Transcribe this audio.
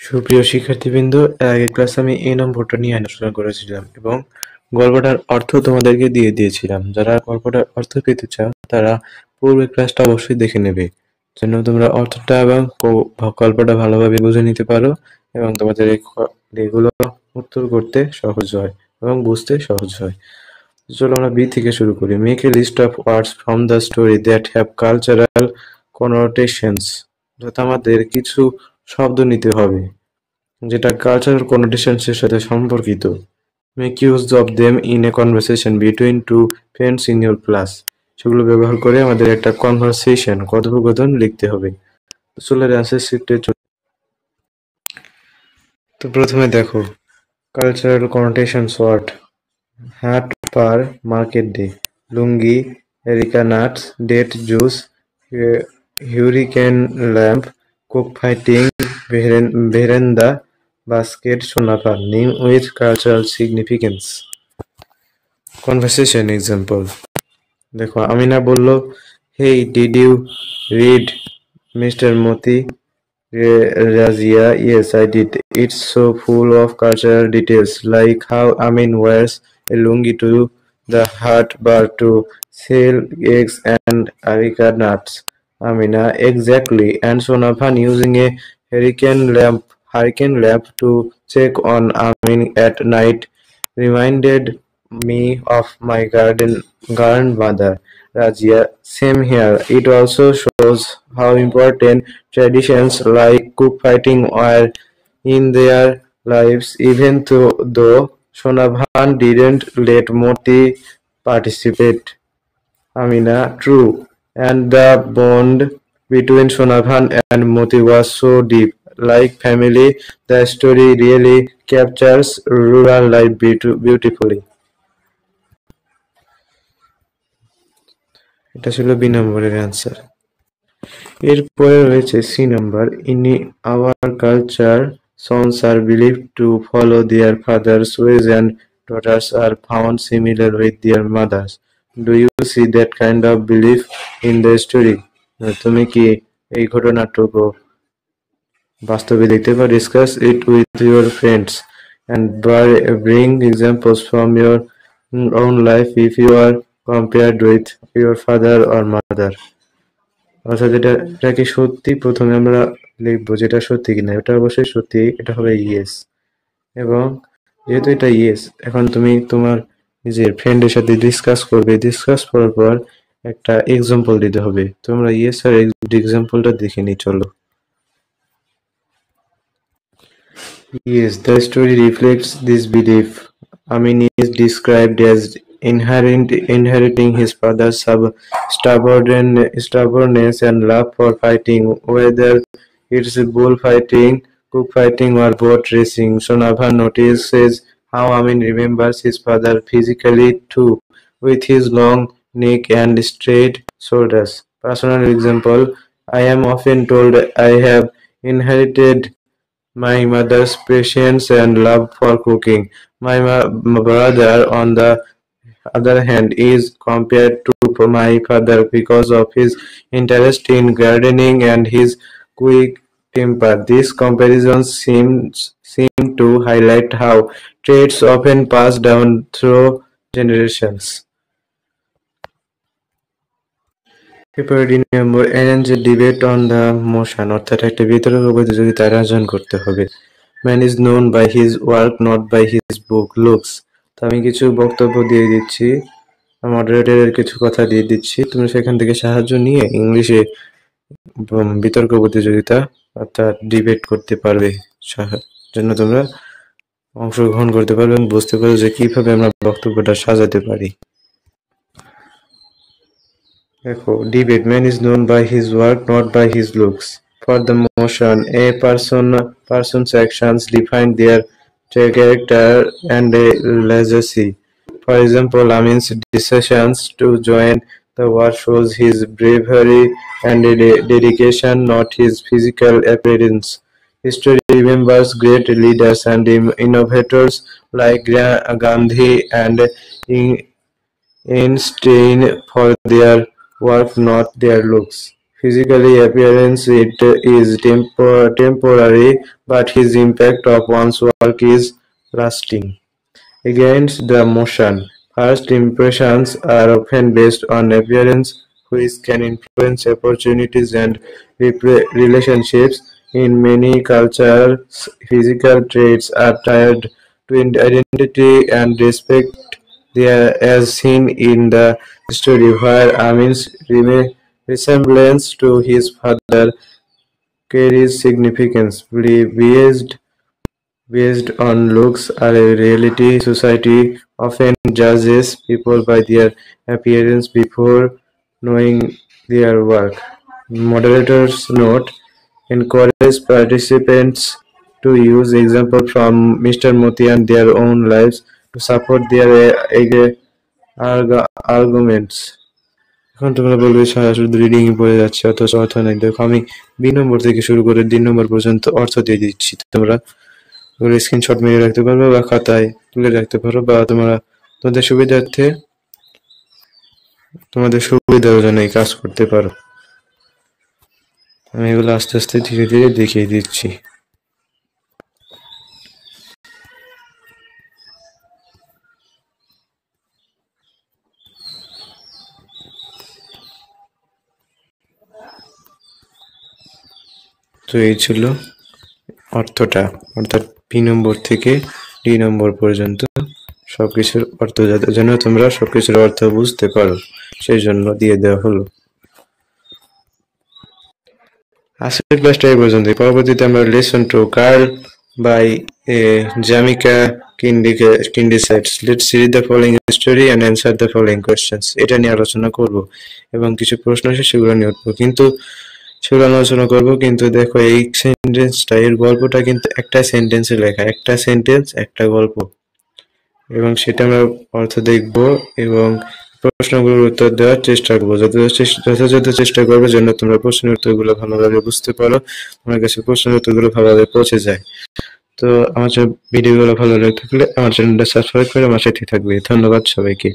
সুপ্রিয় শিক্ষার্থীবৃন্দ, এর আগের ক্লাসে আমি এই নম্বরটা নিয়ে আলোচনা করেছিলাম এবং গল্পটার অর্থ তোমাদেরকে দিয়ে দিয়েছিলাম। যারা গল্পটার অর্থ পেতে চাও তারা পূর্বের ক্লাসটা অবশ্যই দেখে নেবে, যেন তোমরা অর্থটা এবং গল্পটা ভালোভাবে বুঝে নিতে পারো এবং তোমাদের এগুলো উত্তর করতে সহজ হয় এবং বুঝতে সহজ হয়। চলো আমরা বি থেকে শুরু করি। Make a list of words from the story that have cultural connotations. অর্থাৎ আমাদের কিছু শব্দ নিতে হবে যেটা কালচারাল কনোটেশনসের সাথে সম্পর্কিত। Make use of them in a conversation between two friends in your class. সেগুলো ব্যবহার করে আমাদের একটা কনভারসেশন, কথোপকথন লিখতে হবে। চলে অ্যান্সার শিটে। তো প্রথমে দেখো কালচারাল কনোটেশনস ওয়ার্ড: হাট পার, market day; lungi, areca nuts, date juice, hurricane lamp, cockfighting, veranda, basket, sonapan. Name with cultural significance. Conversation example. দেখো আমিনা বলল, hey, did you read Mr. Moti? Razia, yes, I did. It's so full of cultural details, like how Amin wears a lungi to the hut bar to sell eggs and areca nuts. Amina, exactly. And Sonapan using a hurricane lamp to check on Amin at night reminded me of my grandmother. Razia, same here. It also shows how important traditions like cockfighting are in their lives, even though Shonabhan didn't let Moti participate. Amina, true. And the bond between Shonabhan and Moti was so deep, like family. The story really captures rural life beautifully. এটা ছিল B নম্বরের answer. এরপরে রয়েছে C number. In our culture sons are believed to follow their father's ways and daughters are found similar with their mothers. Do you see that kind of belief in the story? তুমি কি এই ঘটনাটুকু বাস্তবে দেখতে পাও? Discuss it with your friends and bring examples from your own life if you are compared with your father or mother. অর্থাৎ এটা কি সত্যি? প্রথমে আমরা লিখবো যেটা সত্যি কিনা। এটা অবশ্যই সত্যি, এটা হবে ইয়েস। এবং যেহেতু এটা ইয়েস, এখন তুমি তোমার নিজের ফ্রেন্ডের সাথে ডিসকাস করবে। ডিসকাস করার পর একটা এক্সাম্পল দিতে হবে। তোমরা ইয়েস আর এক্সাম্পলটা দেখে নি, চলো। Yes, the story reflects this belief. Amin is described as inheriting his father's stubbornness and love for fighting, whether it's bullfighting, cockfighting, or boat racing. Shonabha notices how Amin remembers his father physically too, with his long neck and straight shoulders. Personal example: I am often told I have inherited my mother's patience and love for cooking. My brother, on the other hand, is compared to my father because of his interest in gardening and his quick temper. These comparisons seem to highlight how traits often pass down through generations. Number, arrange a debate on the motion, অর্থাৎ একটা বিতর্ক প্রতিযোগিতার আয়োজন করতে হবে। Man is known by his work, not by his book looks. তো আমি কিছু বক্তব্য দিয়ে দিচ্ছি, মডারেটরের কিছু কথা দিয়ে দিচ্ছি, তুমি সেখান থেকে সাহায্য নিয়ে ইংলিশে বিতর্ক প্রতিযোগিতা অর্থাৎ ডিবেট করতে পারবে, জন্য তোমরা অংশগ্রহণ করতে পারবে এবং বুঝতে পারবে যে কিভাবে আমরা বক্তব্যটা সাজাতে পারি। দেখো, debate. Man is known by his work, not by his looks. For the motion, a person's actions define their character and a legacy. For example, Amin's decisions to join the war shows his bravery and dedication, not his physical appearance. History remembers great leaders and innovators like Gandhi and Einstein for their work, not their looks. physically appearance it is temporary, but his impact of one's work is lasting. Against the motion, first impressions are often based on appearance, which can influence opportunities and relationships. In many cultures, physical traits are tied to identity and respect. They are as seen in the story where Amin's resemblance to his father carries significance. Based on looks or a reality, society often judges people by their appearance before knowing their work. Moderators note encourage participants to use examples from Mr. Moti and their own lives to support their arguments. এখন তোমরা বলবে শুধু reading পড়ে যাচ্ছে অথচ অর্থ নাই। দেখো আমি ২ নম্বর থেকে শুরু করে ৩ নম্বর পর্যন্ত অর্থ দিয়ে দিচ্ছি। তোমরা স্ক্রিনশট মেরে রাখতে পারবে বা খাতায় তুলে রাখতে পারো, বা তোমাদের সুবিধার্থে তোমাদের সুবিধার জন্য এই কাজ করতে পারো। আমি এগুলো আস্তে আস্তে ধীরে ধীরে দেখিয়ে দিচ্ছি। তো এই ছিল অর্থটা, অর্থাৎ বি নম্বর থেকে ডি নম্বর পর্যন্ত সবকিছুর অর্থ, যেন তোমরা সবকিছুর অর্থ বুঝতে পারো সেই জন্য দিয়ে দেওয়া হলো। আজকের ক্লাসটা এই পর্যন্ত। পরবর্তীতে আমরা lesson 2 Girl by Jamaica Kincaid's let's read the following story and answer the following questions, এটা নিয়ে আলোচনা করব এবং কিছু প্রশ্ন আছে সেগুলো নিয়ে উঠবো, কিন্তু সেগুলো আলোচনা করবো। কিন্তু দেখো এই সেন্টেন্সটা, এর গল্পটা কিন্তু একটা সেন্টেন্সে লেখা, একটা সেন্টেন্স একটা গল্প, এবং সেটা আমরা অর্থ দেখব এবং প্রশ্নগুলোর উত্তর দেওয়ার চেষ্টা করবো। যথাযথ চেষ্টা করবো যেন তোমরা প্রশ্নের উত্তরগুলো ভালোভাবে বুঝতে পারো, তোমার কাছে প্রশ্নের উত্তরগুলো ভালোভাবে পৌঁছে যায়। তো আমার ভিডিওগুলো ভালো লাগে থাকলে আমার চ্যানেলটা সাবস্ক্রাইব করে আমার সাথে থাকবে। ধন্যবাদ সবাইকে।